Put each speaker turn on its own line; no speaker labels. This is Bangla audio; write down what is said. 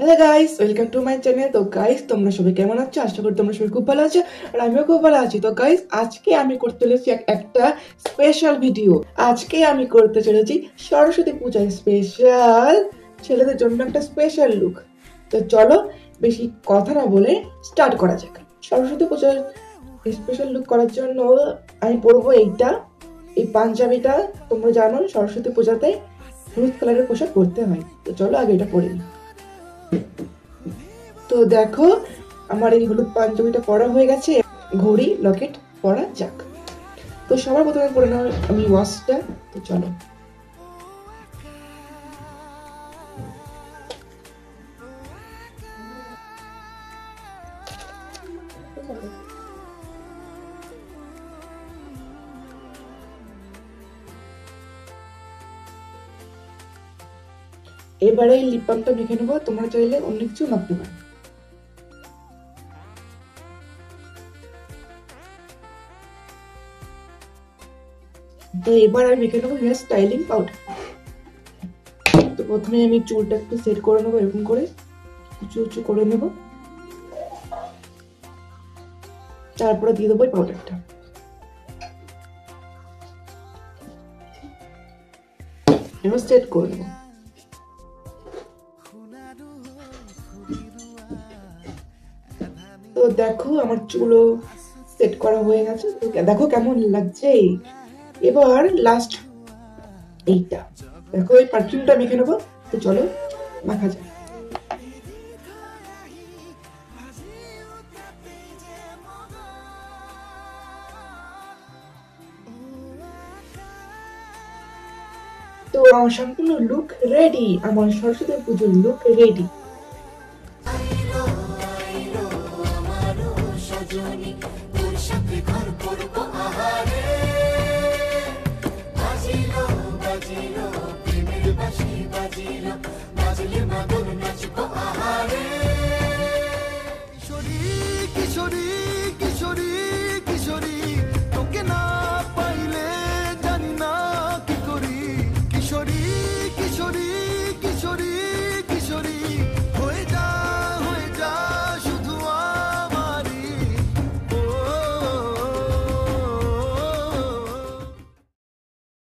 Hello guys, welcome to my channel. তো গাইস, তোমরা সবাই কেমন আছো? আশা করি তোমরা সবাই খুব ভালো আছো, আর আমিও খুব ভালো আছি। তো গাইস, আজকে আমি করতে চলেছি একটা স্পেশাল ভিডিও। আজকে আমি করতে চলেছি সরস্বতী পূজায় স্পেশাল ছেলেদের জন্য একটা স্পেশাল লুক। তো চলো বেশি কথা না বলে স্টার্ট করা যাক। সরস্বতী পূজার স্পেশাল লুক করার জন্য আমি পরবো এই পাঞ্জাবিটা। তোমরা জানো সরস্বতী পূজাতে হলুদ কালারের পোশাক পরতে হয়। তো চলো আগে এটা পরে নিই। তো দেখো, আমার এই হলুদ পাঞ্জাবিটা পরা হয়ে গেছে। ঘড়ি লকেট পরা যাক। তো সবার প্রথমে পরে নাও আমি ওয়াচটা। তো চলো, এবারে লিপ বামটা মেখে নেবো। তোমরা চাইলে অন্য কিছু মাখতে পারো। তো এবার আমি মেখে নেবো হেয়ার স্টাইলিং পাউডার। তো প্রথমে আমি চুলটা একটু সেট করে নেবো, এরকম করে উঁচু উঁচু করে নেবো। তারপরে দিয়ে দেবো পাউডারটা। এবার সেট করে নেবো। তো দেখো, আমার চুলও সেট করা হয়ে গেছে। তো দেখো কেমন লাগছে। এবার লাস্ট এইটা দেখো, এই পারফিউমটা মেখে নেবো। তো চলো মাখা যাক। তো আমার সম্পূর্ণ লুক রেডি, আমার সরস্বতী পুজোর লুক রেডি।
কিশোরী